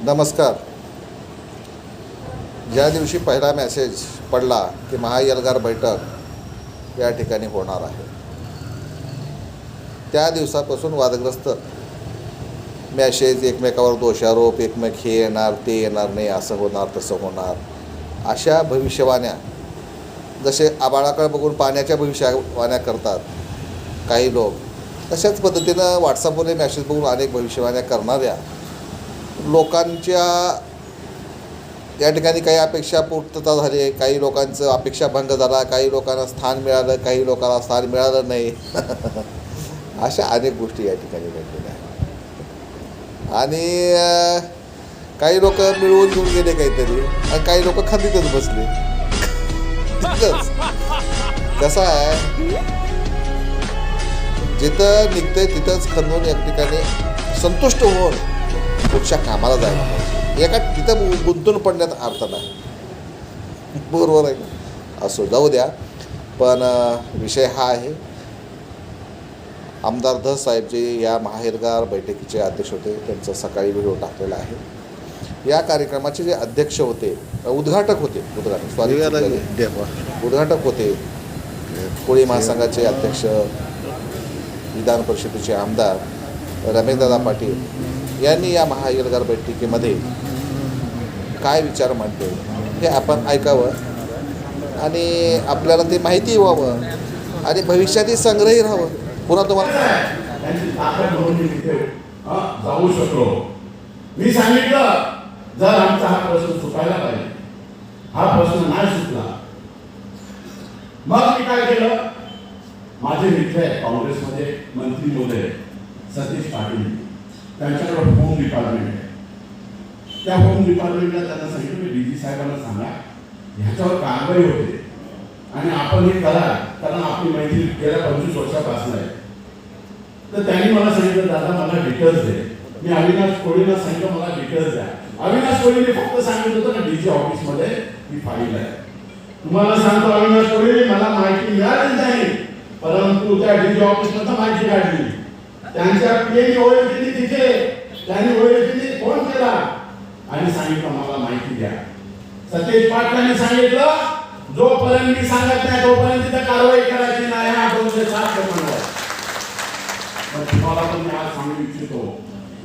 नमस्कार. ज्या दिवशी पहिला मेसेज पडला की महाएल्गार बैठक या ठिकाणी होणार आहे, त्या दिवसापासून वादग्रस्त मॅसेज, एकमेकावर दोषारोप, एकमेक हे येणार ते येणार नाही, असं होणार तसं होणार, अशा भविष्यवाण्या जसे आबाळाकडे बघून पाण्याच्या भविष्यवाण्या करतात काही लोक, तशाच पद्धतीनं व्हॉट्सअपवर मॅसेज बघून अनेक भविष्यवाण्या करणाऱ्या लोकांच्या या ठिकाणी काही अपेक्षा पूर्तता झाली, काही लोकांचं अपेक्षाभंग झाला, काही लोकांना स्थान मिळालं, काही लोकांना स्थान मिळालं नाही. अशा अनेक गोष्टी या ठिकाणी घडलेल्या आहेत. आणि काही लोक मिळवून घेऊन गेले काहीतरी, आणि काही लोक खंदीतच बसले. तिथंच कसं आहे, जिथं निघतंय तिथंच खंदून एक ठिकाणी संतुष्ट होऊन पुढच्या कामाला जायला पाहिजे. एका तिथं गुंतून पडण्यात अर्थ नाही. बरोबर आहे का? असो, जाऊ द्या. पण विषय हा आहे, आमदार धस साहेब जे या महाएल्गार बैठकीचे अध्यक्ष होते, त्यांचा सकाळी व्हिडिओ टाकलेला आहे. या कार्यक्रमाचे जे अध्यक्ष होते, उद्घाटक होते, कोळी महासंघाचे अध्यक्ष, विधान परिषदेचे आमदार रमेशदादा पाटील यांनी या महाएल्गार बैठकीमध्ये काय विचार मांडले हे आपण ऐकावं आणि आपल्याला ते माहिती व्हावं आणि भविष्यातही संग्रही राहावं. पुन्हा तुम्हाला जाऊ शकतो. मी सांगितलं, जर आमचा हा प्रश्न सुटायला पाहिजे, हा प्रश्न नाही सुटला, मग मी काय केलं, माझे मित्र आहेत काँग्रेसमध्ये मंत्री महोदय सतीश पाटील, त्यांच्याकडे होम डिपार्टमेंट आहे. त्या होम डिपार्टमेंटला त्यांना सांगितलं की डीजी साहेबांना सांगा ह्याच्यावर कारवाई होते आणि आपण हे करा, कारण आपली मैत्री गेल्या 25 वर्षापासून आहे. तर त्यांनी मला सांगितलं, दादा मला डिटेल्स दे. मी अविनाश कोळीला सांगितलं मला डिटेल्स द्या. अविनाश कोळीने फक्त सांगितलं होतं ना डीजी ऑफिसमध्ये ही फाईल आहे. तुम्हाला सांगतो, अविनाश कोळी मला माहिती मिळाली नाही, परंतु त्या डीजी ऑफिसमध्ये माहिती काढली. त्यांच्या पीएनी ओएसडीने तिथे त्यांनी ओएसडीने फोन केला आणि सांगितलं मला माहिती द्या. सतीश पाटलांनी सांगितलं, जोपर्यंत मी सांगत नाही तोपर्यंत तिथे कारवाई करायची नाही. हा 207 प्रकरण आहे. पण तुम्हाला पण मी आज सांगू इच्छितो,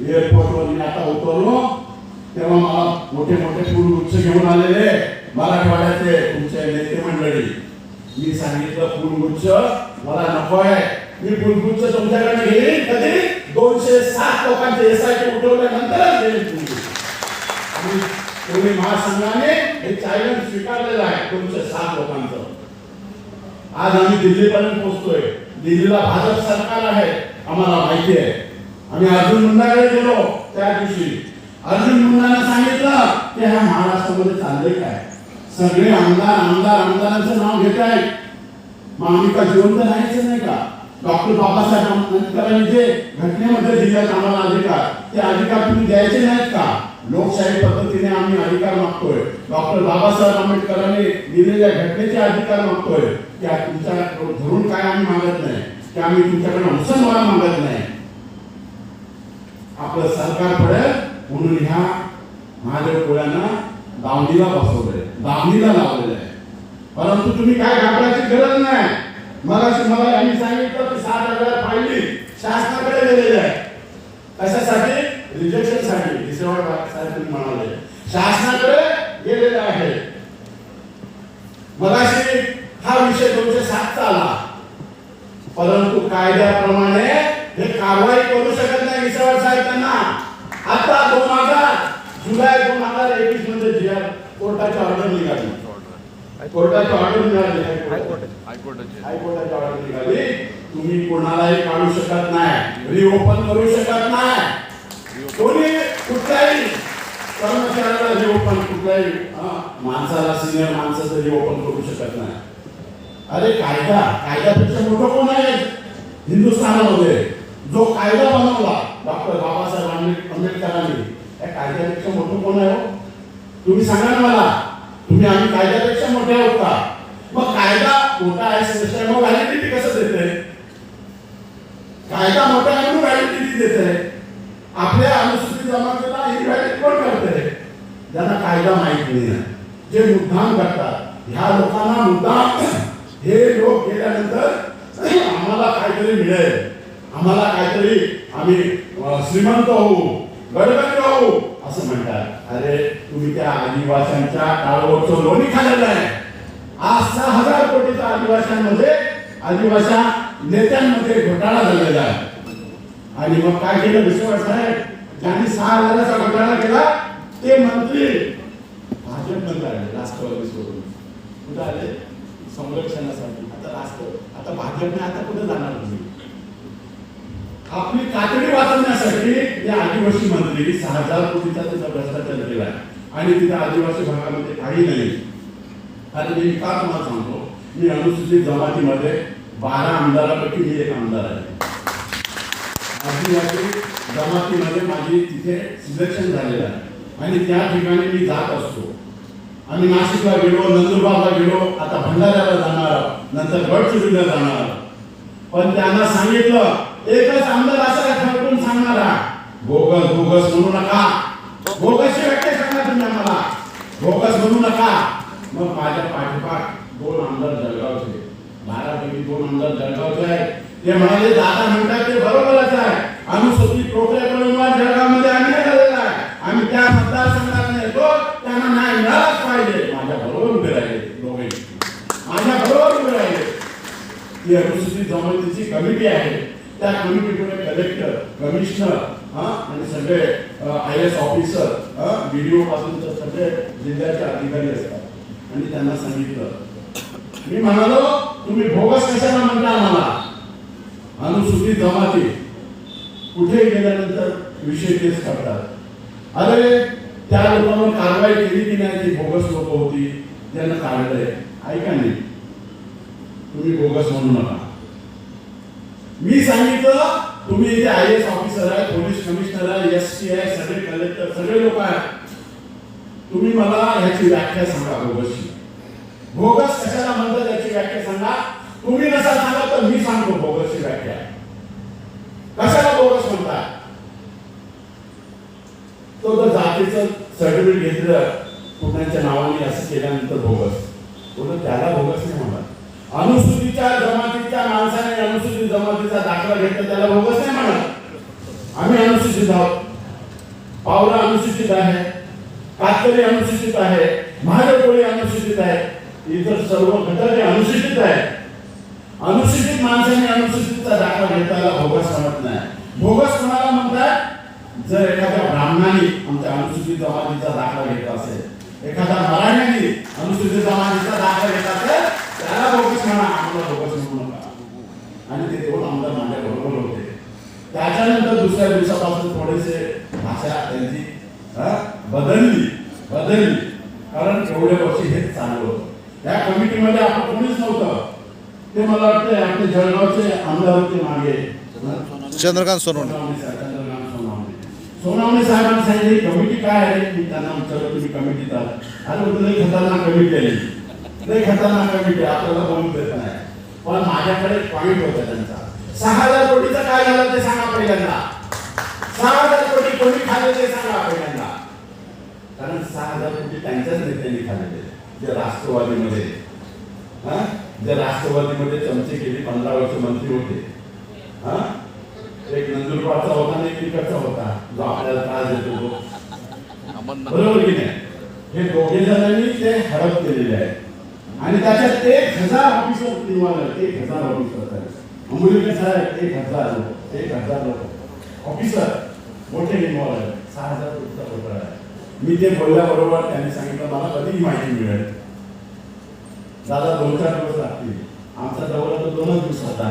एअरपोर्टवर मी आता उतरलो तेव्हा मला मोठे मोठे फुलगुच्छ घेऊन आलेले मराठवाड्याचे तुमचे नेते मंडळी. मी सांगितलं फुलगुच्छ मला नको आहे, मी फुलगुच्छ तुमच्याकडे घेईन कधी 207 लोकांचे एसआयटी उठवल्यानंतर देईन. आणि कोणी महासंघाने हे चॅलेंज स्वीकारलेलं आहे 207 लोकांचं. आज आम्ही दिल्लीपर्यंत पोहोचतोय. दिल्लीला भाजप सरकार आहे, आम्हाला माहिती आहे. आम्ही अर्जुन मुंडाकडे गेलो त्या दिवशी. अर्जुन मुंडाने सांगितलं की ह्या महाराष्ट्रामध्ये चाललंय काय, सगळे आमदारांचं नाव घेत आहेत, मग आम्ही का जिवंत राहायचं नाही का? डॉक्टर बाबासाहेब आंबेडकरांनी जे घटनेमध्ये दिलेत आम्हाला अधिकार, ते अधिकार तुम्ही द्यायचे नाहीत का? लोकशाही पद्धतीने आम्ही अधिकार मागतोय. डॉक्टर बाबासाहेब आंबेडकरांनी दिलेल्या घटनेचे अधिकार मागतोय. त्या तुमच्या धरून काय आम्ही मागत नाही, की आम्ही तुमच्याकडे मुसलमान मागत नाही. आपलं सरकार पडेल म्हणून ह्या महादेव कोळ्यांना दावणीला बसवलंय, दावणीला लावलेलं आहे. परंतु तुम्ही काय घाबरायची गरज नाही. मला यांनी सांगितलं की 7,000 फायली शासनाकडे गेलेल्या आहेत. कशासाठी? रिजेक्शनसाठी. साहेब म्हणाले शासनाकडे गेलेले आहे. मगाशी हा विषय 207 चा आला, परंतु कायद्याप्रमाणे हे कारवाई करू शकत नाही विश्वास साहेब. त्यांना आता 2000 जुलै 2021 मध्ये जी कोर्टाची ऑर्डर निघाली, कोर्टाची ऑर्डर मिळाली, हायकोर्टाची ऑर्डर निघाली, तुम्ही कोणालाही काढू शकत नाही, रिओपन करू शकत नाही. कोणी कुठल्याही कर्मचाऱ्याला रिओपन, कुठल्याही माणसाला, सिनियर माणसाचं रिओपन करू शकत नाही. अरे कायद्यापेक्षा मोठं कोण आहे हिंदुस्थानामध्ये? जो कायदा बनवला डॉक्टर बाबासाहेब आंबेडकरांनी, त्या कायद्यापेक्षा मोठं कोण आहे? तुम्ही सांगा ना मला. आम्ही कायद्यापेक्षा मोठे आहोत का? मग कायदा मोठा आहे, मग व्हॅलिडिटी कसं देते? कायदा मोठा आहे म्हणून व्हॅलिडिटी देते. आपल्या अनुसूचित जमातीला ही व्हॅलिडिटी कोण करते? कायदा माहीत नाही, जे मुद्दाम करतात. ह्या लोकांना मुद्दाम हे लोक गेल्यानंतर आम्हाला काहीतरी मिळेल, आम्हाला काहीतरी आम्ही श्रीमंत होऊ, गडगडी होऊ असं म्हणतात. अरे तुम्ही त्या आदिवासींच्या टाळवरचं लोणी खाल्लेलं आहे. आज 6,000 कोटीचा आदिवासी नेत्यांमध्ये घोटाळा झालेला आहे. आणि मग काय केलं विश्वास साहेब, ज्यांनी 6,000चा घोटाळा केला ते मंत्री भाजपमध्ये आले, राष्ट्रवादी सोडून कुठे आले, संरक्षणासाठी. आता भाजपने आता कुठे जाणार तुम्ही? आपली कातडी वाचवण्यासाठी ते आदिवासी मंत्री 6,000 कोटीचा त्याचा भ्रष्टाचार केला आणि तिथे आदिवासी भागामध्ये काही नाही. आणि मी का तुम्हाला सांगतो, मी अनुसूचित जमातीमध्ये 12 आमदारापैकी मी एक आमदार आहे. आदिवासी जमातीमध्ये माझी तिथे सिलेक्शन झालेलं आहे आणि त्या ठिकाणी मी जात असतो. आम्ही नाशिकला गेलो, नंदुरबारला गेलो, आता भंडाऱ्याला जाणार, नंतर गडचिरोलीला जाणार. पण त्यांना सांगितलं, एकच आमदार असा ठरवून सांगणारा, बोगस बोगस म्हणू नका, बोगसची व्याख्या सांगा तुम्ही आम्हाला, बोगस म्हणू नका. मग माझ्या पाठोपाठ 2 आमदार जळगावचे, 12 पैकी 2 आमदार जळगावचे आहेत. ते म्हणाले दादा म्हणतात ते बरोबरच आहे, अनुसूचित टोकऱ्याकडून जळगावमध्ये अन्याय झालेला आहे, आम्ही त्या मतदारसंघात येतो, त्यांना न्याय मिळालाच पाहिजे. माझ्या बरोबर उभे राहिले दोघे, माझ्या बरोबर उभे राहिले. ही अनुसूचित जमातीची कमिटी आहे, त्या कमिटीकडे कलेक्टर, कमिशनर आणि सगळे IAS ऑफिसर, BDO पासून सगळे जिल्ह्याचे अधिकारी असतात. आणि त्यांना सांगितलं, मी म्हणालो तुम्ही बोगस कशाला म्हणता आम्हाला? अनुसूचित जमाती कुठे गेल्यानंतर विषय केस करतात. अरे त्या लोकांवर कारवाई केली की नाही? ती बोगस लोक होती, त्यांना काढलंय. ऐका नाही, तुम्ही बोगस म्हणू नका. मी सांगितलं तुम्ही इथे IAS ऑफिसर आहे, पोलीस कमिशनर आहे, ST आहे, सगळे कलेक्टर, सगळे लोक आहेत. तुम्ही मला याची व्याख्या सांगा बोगसची. बोगस कशाला म्हणतात याची व्याख्या सांगा. तुम्ही नसा सांगा तर मी सांगतो बोगसची व्याख्या. कशाला बोगस म्हणतात? तो जर जातीचं सर्टिफिकेट घेतलं कुणाच्या नावाने असं केल्यानंतर बोगस, कुठं त्याला बोगस नाही म्हणतात. अनुसूचितच्या जमातीच्या माणसाने अनुसूचित जमातीचा दाखला घेतला त्याला बोगस नाही म्हणत. आम्ही अनुसूचित आहोत, पावरा अनुसूचित आहे, कातकरी अनुसूचित आहे, महादेवकोळी अनुसूचित आहे, इतर सर्व घटक अनुसूचित आहे. अनुसूचित माणसाने अनुसूचितचा दाखला घेतला बोगस म्हणत नाही. बोगस कोणाला म्हणतात? जर एखाद्या ब्राह्मणाने आमच्या अनुसूचित जमातीचा दाखला घेतला असेल, एखाद्या मराठ्याने अनुसूचित जमातीचा दाखला घेतला असेल, त्याला बोगस म्हणा, आम्हाला बोगस म्हणू नका. आणि ते 2 आमदार माझ्या बरोबर होते. त्याच्यानंतर दुसऱ्या दिवसापासून थोडेसे भाषा त्यांची बदलली, कारण एवढ्या वर्षी हेच चालू होतं. त्या कमिटीमध्ये आपण कोणीच नव्हतं. ते मला वाटतं आपले जळगावचे आमदार होते मागे, चंद्रकांत सोनवणे. सोनवणे साहेबांनी सांगितली कमिटी काय आहे. मी त्यांना विचारलं तुम्ही कमिटीत आहात. अरे होतं लई खतरनाक कमिटी आहे, लई खतरनाक कमिटी, आपल्याला बोलू देत नाही. पण माझ्याकडे पॉईंट होता त्यांचा. 6,000 कोटीचा काय झालं ते सांगा पहिल्यांदा. 6,000 कोटी कोणी खाल्ले ते सांगा पहिल्यांदा. कारण 6,000 कोटी त्यांच्याच नेत्यांनी खाल्लेले, जे राष्ट्रवादीमध्ये चमचे केली, 15 वर्ष मंत्री होते. एक नंदुरबारचा होता आणि एक तिकडचा होता, जो आपल्याला त्रास देतो तो, बरोबर की नाही? हे दोघे जणांनी ते हडप केलेले आहे. आणि त्याच्यात 1,000 ऑफिसर इन्व्हॉल्व, 1,000 ऑफिसर आहे. अंबुलीकर साहेब 1,000 लोक ऑफिसर मोठे इन्व्हॉल्व आहे. 6,000 कोटीचा घोटाळा आहे. मी ते बोलल्याबरोबर त्यांनी सांगितलं मला कधीही माहिती मिळेल दादा, 2-4 दिवस लागतील. आमचा दौरा तो 2च दिवसाचा.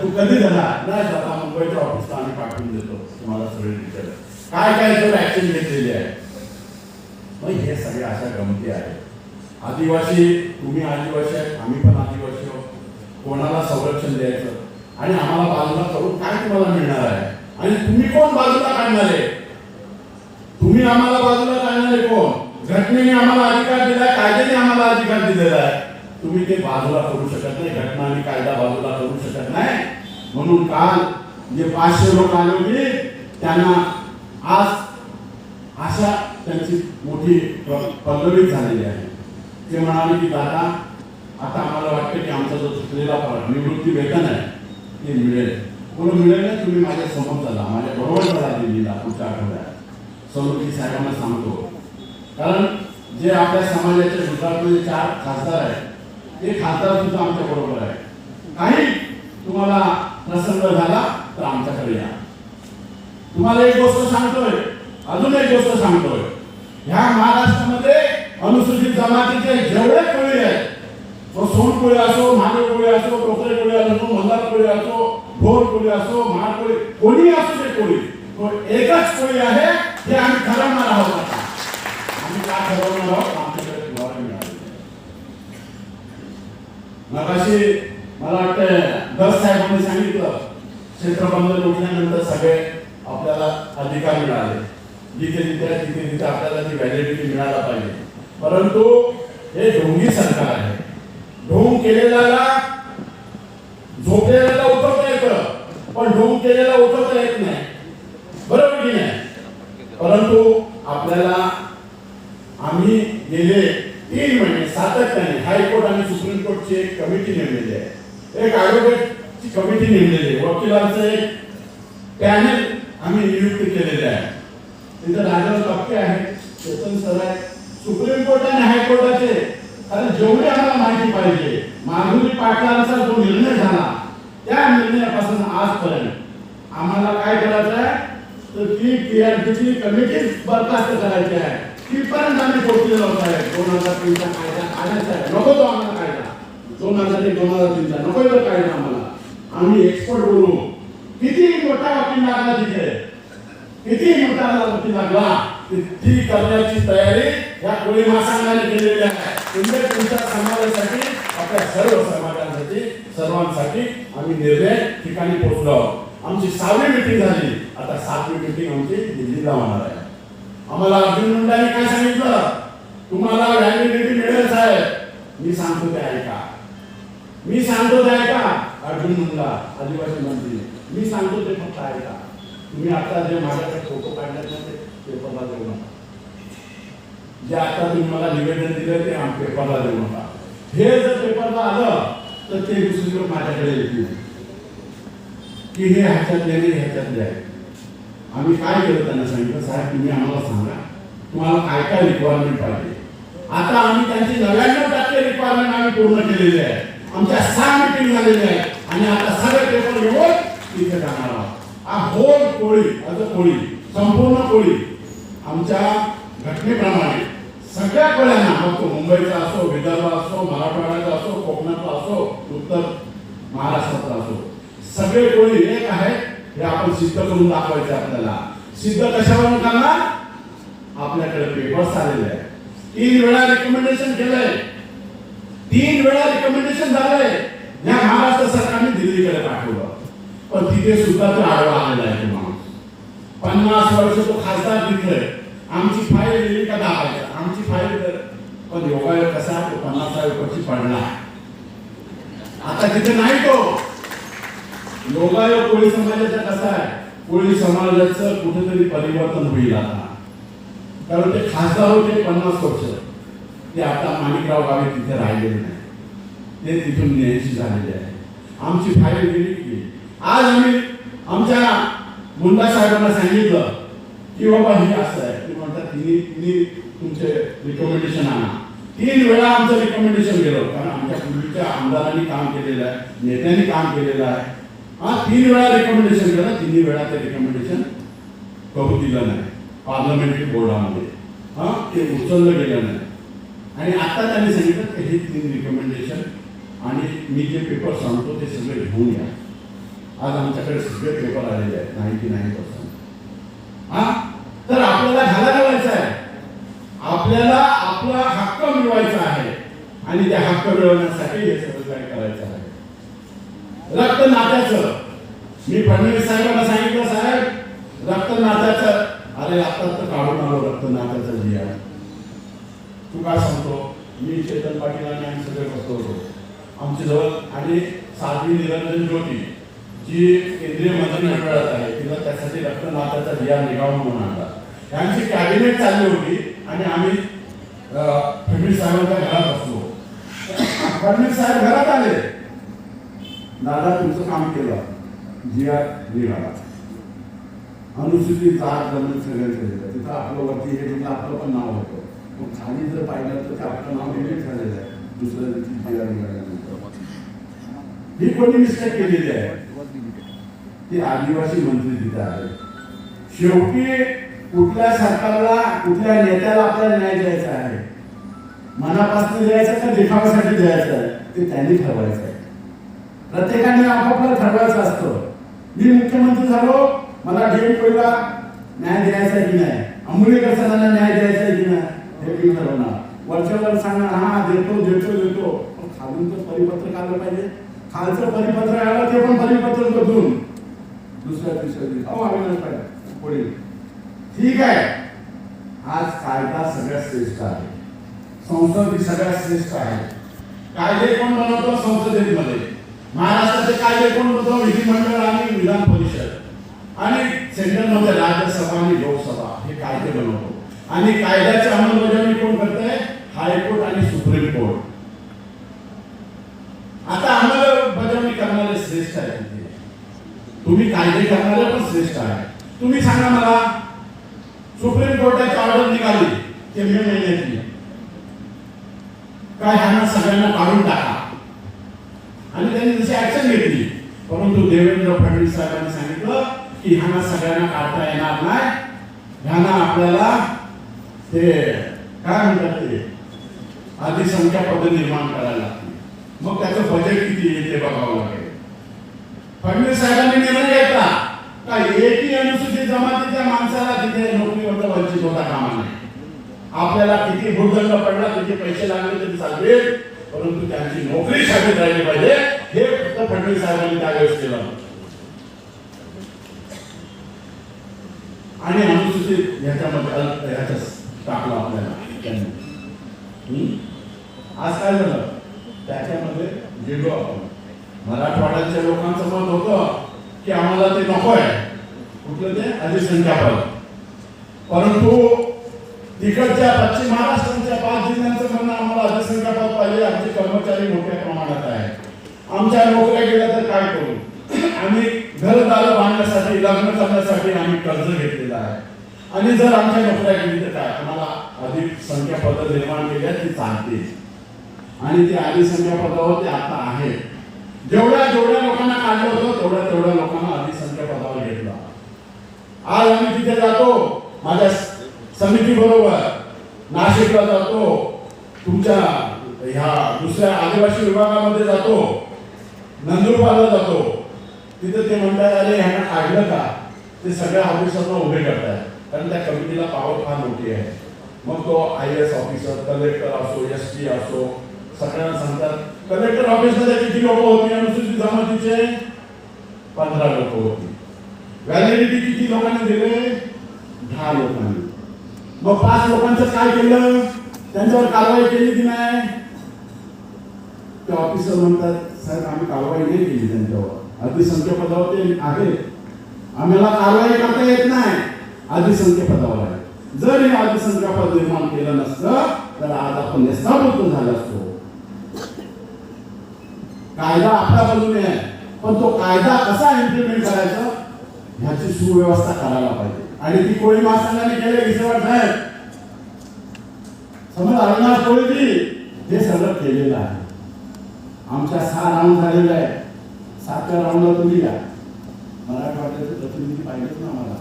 तू कधी जाणार? नाही दादा, मुंबईच्या ऑफिसला आम्ही पाठवून देतो तुम्हाला सगळे डिटेल, काय काय तर ऍक्शन घेतलेली आहे. मग हे सगळे अशा गमती आहेत. आदिवासी, तुम्ही आदिवासी आहेत, आम्ही पण आदिवासी आहोत. कोणाला संरक्षण द्यायचं आणि आम्हाला बाजूला करून काय तुम्हाला मिळणार आहे? आणि तुम्ही कोण बाजूला काढणारे? तुम्ही आम्हाला बाजूला काढणारे कोण? घटनेने आम्हाला अधिकार दिलाय, कायद्याने आम्हाला अधिकार दिलेला आहे. तुम्ही ते बाजूला करू शकत नाही, घटना आणि कायदा बाजूला करू शकत नाही. म्हणून काल जे 500 लोक आले होते त्यांना आज अशा त्यांची मोठी मोठी पल्लवित झालेली आहे. ते म्हणाले की दादा आता आम्हाला वाटतं की आमचा जो चुकलेला निवृत्ती वेतन आहे ते मिळेल. कोण मिळेल ना, तुम्ही माझ्या समोर चला, माझ्या बरोबर चला दिल्लीला पुढच्या आठवड्यात. सौरभी साहेबांना सांगतो, कारण जे आपल्या समाजाच्या गुजरातमध्ये 4 खासदार आहेत ते खासदार सुद्धा आमच्या बरोबर आहे. काही तुम्हाला प्रसंग झाला तर आमच्याकडे या. तुम्हाला एक गोष्ट सांगतोय, अजून एक गोष्ट सांगतोय, ह्या महाराष्ट्रामध्ये अनुसूचित जमातीचे जेवढे कोळी आहेत, तो सोन कोळी असो, महादेव कोळी असो, टोकरे कोळी असो, मल्हार कोळी असो, भोर कोळी असो, महार कोळी, कोणी असो ते कोळी, तो एकच कोळी आहे. हे आम्ही ठरवणार आहोत. आता आम्ही काय ठरवणार आहोत, आमच्याकडे पुरावा मिळाला. मगाशी मला वाटतं दस साहेबांनी सांगितलं, क्षेत्रबंद उठल्यानंतर सगळे आपल्याला अधिकार मिळाले. जिथे जिथे आपल्याला ती व्हॅलिडिटी मिळायला पाहिजे. परंतु हे ढोंगी सरकार आहे. ढोंग केलेल्याला झोपलेल्याला उठवता येतं, पण ढोंग केलेला उठवता येत नाही. बरोबर की नाही? परंतु आपल्याला आम्ही गेले 3 महिने सातत्याने हायकोर्ट आणि सुप्रीम कोर्टची एक कमिटी नेमलेली आहे, एक ॲडव्होकेटची कमिटी नेमलेली आहे, वकिलांचं एक पॅनल आम्ही नियुक्त केलेले आहे. तिथे राजाराम टप्पे आहे, चेतन सर आहे, सुप्रीम कोर्ट आणि हायकोर्टाचे. कारण जेवढी आम्हाला माहिती पाहिजे, माधुरी पाटलांचा जो निर्णय झाला त्या निर्णयापासून आजपर्यंत आम्हाला काय करायचं आहे, तर ती टीआरपीची कमिटी बरखास्त करायची आहे. तिथपर्यंत आम्ही पोहोचलेलो आहे. 2003चा कायदा काढायचा आहे, नको तो आम्हाला कायदा. 2003चा नको तो कायदा आम्हाला. आम्ही एक्सपर्ट बोलू. किती मोठा वकील लागला तिथे, किती मोठा वकील लागला, ती करण्याची तयारी या कोळी महासंघाने केलेली आहे. तुमच्या समाजासाठी, आपल्या सर्व समाजासाठी, सर्वांसाठी आम्ही निर्णय ठिकाणी पोहोचलो आहोत. आमची 6वी मीटिंग झाली, आता 7वी मीटिंग आमची दिल्लीला होणार आहे. आम्हाला अर्जुन मुंडाने काय सांगितलं, तुम्हाला व्हॅलिडिटी मिळेल साहेब. मी सांगतो ते ऐका, मी सांगतो ते ऐका. अर्जुन मुंडा आदिवासी मंत्री, मी सांगतो ते फक्त ऐका. तुम्ही आता जे माझ्याकडे फोटो काढले ते पेपरला देऊ नका. जे आता तुम्ही मला निवेदन दिलं ते पेपरला देऊ नका. हे जर पेपरला आलं तर ते दुसरी लोक माझ्याकडे येतील की हे ह्याच्यातले नाही, ह्याच्यातले आहे. आम्ही काय केलं, त्यांना सांगितलं, साहेब तुम्ही आम्हाला सांगा तुम्हाला काय काय रिक्वायरमेंट पाहिजे. आता आम्ही त्यांची 99% रिक्वायरमेंट आम्ही पूर्ण केलेली आहे. आमच्या 6 मीटिंग झालेल्या आहेत आणि आता सगळे पेपर घेऊन तिथे जाणार आहोत. हा होल कोळी, कोळी, संपूर्ण कोळी आमच्या घटनेप्रमाणे सगळ्या कोळ्यांना, मग तो मुंबईचा असो, विदर्भ असो, मराठवाड्याचा असो, कोकणातला असो, उत्तर महाराष्ट्रातला असो, सगळे कोळी एक आहेत. हे आपण सिद्ध करून दाखवायचं. आपल्याला सिद्ध कशावरून करणार, आपल्याकडे पेपर्स आलेले आहेत. 3 वेळा रिकमेंडेशन केलंय, 3 वेळा रिकमेंडेशन झालंय. या महाराष्ट्र सरकारने दिल्लीकडे पाठवलं, पण तिथे सुद्धा तो आडवा आलेला आहे. तुम्हाला 50 वर्ष तो खासदार तिथे, आमची फाईल दिली का दाबायचा, आमची फाईल. पण योगायोग कसा, तो 50व्या वर्षी पडला. आता तिथे नाही तो योगायोग. कोळी समाजाचा कसा आहे, कोळी समाजाचं कुठेतरी परिवर्तन होईल आता. कारण ते खासदार होते 50 वर्ष, ते आता माणिकराव गावे तिथे राहिलेले नाही, ते तिथून न्यायची झालेली आहे. आमची फाईल गेली की आज आम्ही आमच्या मुंडा साहेबांना सांगितलं की बाबा हे असं आहे. ते म्हणतात तिने तुमचे रिकमेंडेशन आणा. 3 वेळा आमचं रिकमेंडेशन गेलं, कारण आमच्या पूर्वीच्या आमदारांनी काम केलेलं आहे, नेत्यांनी काम केलेलं आहे. 3 वेळा रिकमेंडेशन केलं, 3 वेळा ते रिकमेंडेशन करू दिलं नाही पार्लमेंटरी बोर्डामध्ये. ते उचललं गेलं नाही. आणि आता त्यांनी सांगितलं की हे 3 रिकमेंडेशन आणि मी जे पेपर सांगतो ते सगळे घेऊन या. आज आमच्याकडे सगळे पेपर आलेले आहेत 99%. तर आपल्याला घालायचं आहे, आपल्याला आपला हक्क मिळवायचा आहे आणि त्या हक्क मिळवण्यासाठी हे सगळं काय करायचं आहे. रक्त नात्याचं मी फडणवीस साहेबांना सांगितलं, साहेब रक्त नात्याचं, अरे आता तर काढून आलो रक्त नात्याचं जी आहे. तू काय सांगतो, मी चेतन पाटील आणि आम्ही सगळे बसवतो आमच्या जवळ. आणि साध्वी निरंजन ज्योती जी केंद्रीय मंत्रिमंडळात आहे, तिला त्यासाठी रक्त नात्याचा जिया निघावून म्हणून आणला. त्यांची कॅबिनेट चालली होती आणि आम्ही फडणवीस साहेबांच्या घरात बसलो. फडणवीस साहेब घरात आले. दादा तुमचं काम केलं, जिया निघाला, अनुसूचित जात जमीन सगळं केलेलं, तिथं आपलं वरती हे तिथं आपलं पण नाव होतं. मग खाली जर पाहिलं तर ते आपलं नाव डिलीट झालेलं आहे दुसऱ्या दिवशी जिया निघाल्यानंतर. ही कोणी मिस्टेक केलेली आहे? ती आदिवासी मंत्री तिथे आले. शेवटी कुठल्या सरकारला, कुठल्या नेत्याला आपल्याला न्याय द्यायचा आहे, मनापासून द्यायचं का देखाव्यासाठी द्यायचं आहे, ते त्यांनी ठरवायचं आहे. प्रत्येकाने आपापलं ठरवायचं असतं. मी मुख्यमंत्री झालो, मला DMKला न्याय द्यायचा की नाही, आंबोलीकर सरांना न्याय द्यायचा की नाही, हे मी ठरवणार. वरच्यावर सांगा हा देतो देतो देतो, पण खालून तर परिपत्रक आलं पाहिजे. खालचं परिपत्रक आलं ते पण परिपत्रक बदलून दुसऱ्या तिसऱ्या अविनाश पाहिजे पुढे. ठीक आहे, आज कायदा सगळ्यात श्रेष्ठ आहे, संसद ही सगळ्यात श्रेष्ठ आहे. कायदे कोण बनवतो? संसदेमध्ये. महाराष्ट्राचे कायदे कोण बनवतो? विधिमंडळ आणि विधान परिषद. आणि सेंट्रलमध्ये राज्यसभा आणि लोकसभा हे कायदे बनवतो. आणि कायद्याची अंमलबजावणी कोण करतंय? हायकोर्ट आणि सुप्रीम कोर्ट. आता अंमलबजावणी करणारे श्रेष्ठ आहे, तुम्ही कायदे करणारे पण श्रेष्ठ आहे. तुम्ही सांगा मला, सुप्रीम कोर्टाची ऑर्डर निघाली ते मे महिन्याची, काय ह्यांना सगळ्यांना काढून टाका, आणि त्यांनी जशी ऍक्शन घेतली. परंतु देवेंद्र फडणवीस साहेबांनी सांगितलं की ह्यांना सगळ्यांना काढता येणार नाही, ह्यांना आपल्याला ते काय म्हणतात ते अधिसंख्या पद निर्माण करायला लागतील. मग त्याचं बजेट किती येईल ते बघावं लागेल. फडणवीस साहेबांनी निर्णय घेतला का एकही अनुसूचित जमातीच्या माणसाला तिथे नोकरीवर वंचित होता कामा नये. आपल्याला किती भूदंड पडला, किती पैसे लागले तरी चालतील, परंतु त्यांची नोकरी शाश्वत राहिली पाहिजे, हे फक्त फडणवीस साहेबांनी त्यावेळेस केलं. आणि अनुसूचित ह्याच्यामध्ये टाकलं आपल्याला त्यांनी. आज काय झालं? त्याच्यामध्ये गेलो आपण. मराठवाड्याच्या लोकांचं मत होतं की आम्हाला ते नको आहे, कुठलं ते अधिसंख्यापद. परंतु तिकडच्या पश्चिम महाराष्ट्राच्या 5 जिल्ह्यांचं म्हणणं आम्हाला अधिसंख्यापद पाहिजे, आमचे कर्मचारी मोठ्या प्रमाणात आहेत, आमच्या नोकऱ्या गेल्या तर काय करू? आम्ही घरदार बांधण्यासाठी, लग्न करण्यासाठी आम्ही कर्ज घेतलेलं आहे, आणि जर आमच्या नोकऱ्या गेली तर काय? आम्हाला अधिक संख्या पद निर्माण केल्या ती चालते. आणि ते अधिसंख्या पदावर ते आता आहे. जेवढ्या लोकांना काढलं होतं तेवढ्या लोकांना अधिसंख्या पदावर घेतलं. आज आम्ही तिथे जातो, माझ्या समिती बरोबर नाशिकला जातो, तुमच्या ह्या दुसऱ्या आदिवासी विभागामध्ये जातो, नंदुरबारला जातो. तिथे ते म्हणतात अरे ह्यांना काढलं का? ते सगळ्या ऑफिसरला उभे करतात, कारण त्या कमिटीला पॉवर फार मोठी आहे. मग तो IAS ऑफिसर, कलेक्टर असो, ST असो, सगळ्यांना सांगतात. कलेक्टर ऑफिसमध्ये किती लोक होती अनुसूचित जमातीचे? 15 लोक होती. व्हॅलिडिटी किती लोकांनी दिले? 10 लोकांनी. मग 5 लोकांचं काय केलं? त्यांच्यावर कारवाई केली की नाही? ते ऑफिसर म्हणतात साहेब आम्ही कारवाई नाही केली त्यांच्यावर, अधिसंख्य पदावर ते आहे, आम्हाला कारवाई करता येत नाही, अधिसंख्य पदावर आहे. जर हे अधिसंख्या पद निर्माण केलं नसतं तर आज आपण नेस्ताभूत झालो असतो. कायदा आपल्या बाजूने आहे, पण तो कायदा कसा इम्प्लिमेंट करायचा ह्याची सुव्यवस्था करायला पाहिजे. आणि ती कोळी महासंघाने केले विसरत नाही. समज अविनाश कोळीजी हे सगळं केलेलं आहे. आमच्या 6 राऊंड झालेले आहे. 7व्या राऊंडला तुम्ही या मराठवाड्याचे प्रतिनिधी पाहिजेत ना मला.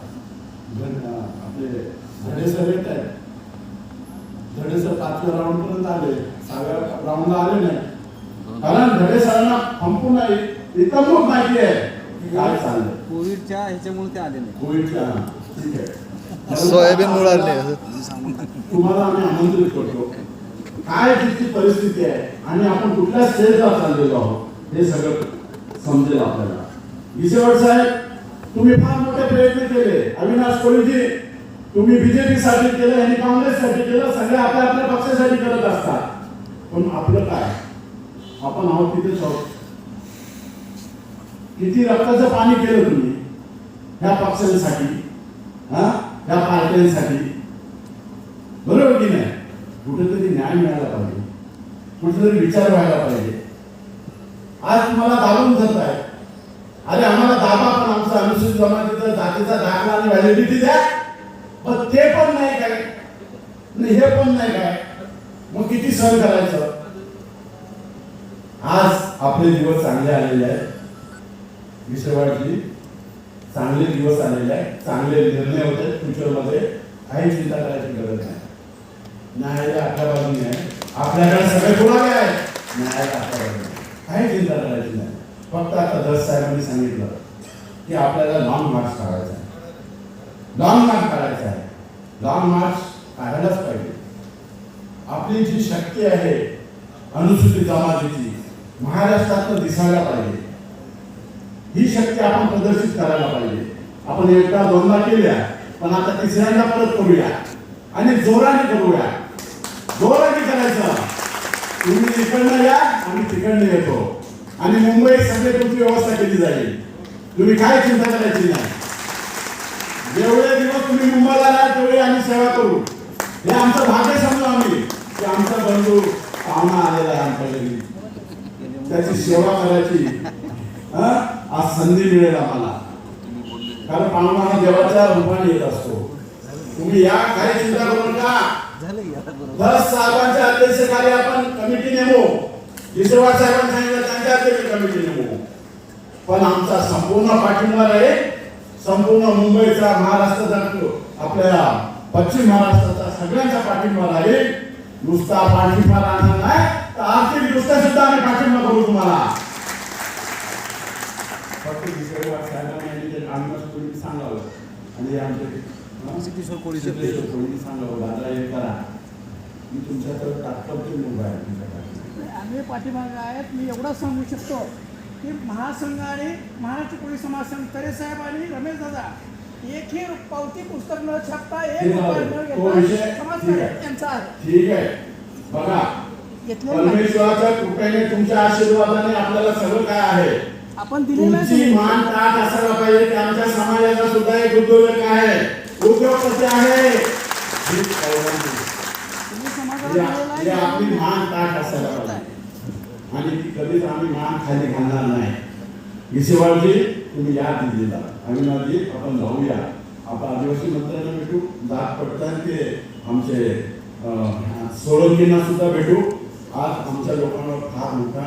आपले धडेसर येत आहेत, धडेसर 5व्या राऊंड पर्यंत आले, 6व्या राऊंडला आले नाही, कारण धडेसरांना संपूर्ण इतंभूत माहिती आहे की काय चाललंय. कोविडच्या ह्याच्यामुळे ते आले नाही. कोविडच्या ठीक आहे, सोयाबीन मुळाले तुम्हाला आम्ही आमंत्रित करतो. काय तिथली परिस्थिती आहे आणि आपण कुठल्या स्टेजला चाललेलो आहोत हे सगळं समजेल आपल्याला. विसेवड साहेब तुम्ही फार मोठे प्रयत्न केले. अविनाश कोळीजी तुम्ही BJP साठी केलं आणि काँग्रेससाठी केलं, सगळे आपल्या पक्षासाठी करत असतात. पण आपलं काय? आपण आहोत तिथेच आहोत. किती रक्ताचं पाणी केलं तुम्ही ह्या पक्षांसाठी? या पार्ट्यांसाठी, बरोबर की नाही? कुठेतरी न्याय मिळाला पाहिजे, कुठेतरी विचार व्हायला पाहिजे. आज तुम्हाला दाबून धरत आहे. अरे आम्हाला दाबा, पण आमचा अनुसूचित जमातीचा जातीचा दाखला आणि व्हॅलिडिटी द्या. पण ते पण नाही काय, हे पण नाही काय, मग किती सहन करायचं? आज आपले दिवस चांगले आलेले आहेत, विसरवाडची चांगले दिवस आलेले आहेत, चांगले निर्णय होते. फ्युचरमध्ये काही चिंता करायची गरज नाही. न्यायालय आपल्या बाजूने आहे, आपल्याकडे सगळे पुरावे आहेत. न्यायालय आपल्या बाजूने आहे, काही चिंता करायची नाही. फक्त आता दस साहेबांनी सांगितलं की आपल्याला लॉंग मार्च काढायचा आहे, लॉंग मार्च काढायचा आहे. लॉंग मार्च काढायलाच पाहिजे. आपली जी शक्ती आहे अनुसूचित जमातीची महाराष्ट्रात दिसायला पाहिजे. ही शक्ती आपण प्रदर्शित करायला पाहिजे. आपण एकदा दोनदा केल्या, पण आता तिसऱ्यांदा परत करूया आणि जोराने करूया. जोराने करायचं. तुम्ही इकडनं या, आम्ही तिकडनं येतो आणि मुंबईत सगळे तुमची व्यवस्था केली जाईल. तुम्ही काय चिंता करायची नाही. जेवढे दिवस तुम्ही मुंबईला आला तेवढे आम्ही सेवा करू. हे आमचं भाग्य समजू आम्ही की आमचा बंधू पाहुणा आलेला आहे आमच्या घरी, त्याची सेवा करायची आज संधी मिळेल आम्हाला. कारण पाहुणा हा देवाच्या रूपाने येत असतो. तुम्ही या, काही चिंता करू नका. दस साहेबांच्या अध्यक्षतेखाली आपण कमिटी नेमू. विसरवाड साहेबांनी सांगितलं त्यांच्या अध्यक्ष कमिटी नेमू. पण आमचा संपूर्ण पाठिंबा राहील. संपूर्ण मुंबईचा, महाराष्ट्राचा, आपल्या पश्चिम महाराष्ट्राचा सगळ्यांचा पाठिंबा राहील. नुसता पाठिंबा राहणार नाही तर आर्थिक दृष्ट्या सुद्धा आम्ही पाठिंबा करू तुम्हाला. फक्त विसरवाड साहेबांनी आम्ही सांगावं आणि आमचे सिद्धेश्वर कोळी सांगावं, दादा हे करा. मी तुमच्याकडे तात्पुरते मुंबई आहे. आम्ही पाठीमागे आहेत. मी एवढंच सांगू शकतो की महासंघ आणि महाराष्ट्र कोळी समाज संघ तरे साहेब आणि रमेश दादा एकही पावती पुस्तक न छापता एक रुपया न घेता समाजकार्य यांचा आहे. ठीक आहे. बघा, परमेश्वराच्या कृपेने तुमच्या आशीर्वादाने आपल्याला सगळं काय आहे. आपण दिलेलं तुमची मान ताट असायला पाहिजे की आमच्या समाजाचा सुद्धा एक उद्योजक आहे, उद्योगपती आहे. तुम्ही समाजाला हे आपली मान ताट असायला पाहिजे आणि ती कधीच आम्ही मान खाली घालणार नाही. विसेवाडजी, तुम्ही याद दिलेला अविनाजी, आपण जाऊया. आपण आदिवासी मंत्र्यांना भेटू, जात पडतात ते आमचे सोळंकींना सुद्धा भेटू. आज आमच्या लोकांवर फार मोठा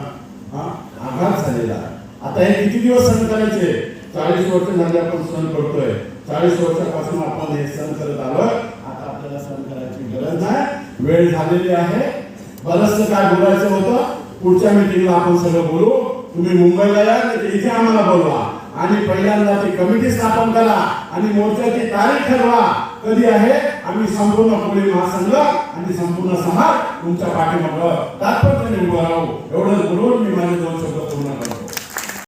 आघात झालेला आहे. आता हे किती दिवस सहन करायचे? 40 वर्ष झाले आपण सहन करतोय. 40 वर्षापासून आपण हे सहन करत आलो. आता आपल्याला सहन करायची गरज नाही, वेळ झालेली आहे. बरंचसं काय बोलायचं होतं, पुढच्या मीटिंगला आपण सगळं बोलू. तुम्ही मुंबईला या, इथे आम्हाला बोलवा आणि पहिल्यांदा ती कमिटी स्थापन करा आणि मोर्चाची तारीख ठरवा. कधी आहे? आम्ही संपूर्ण कोळी महासंघ आणि संपूर्ण समाज तुमच्या पाठीमागं तात्पर्याने उभं राहू. एवढं बोलून मी माझे 2 शब्द पूर्ण करतो.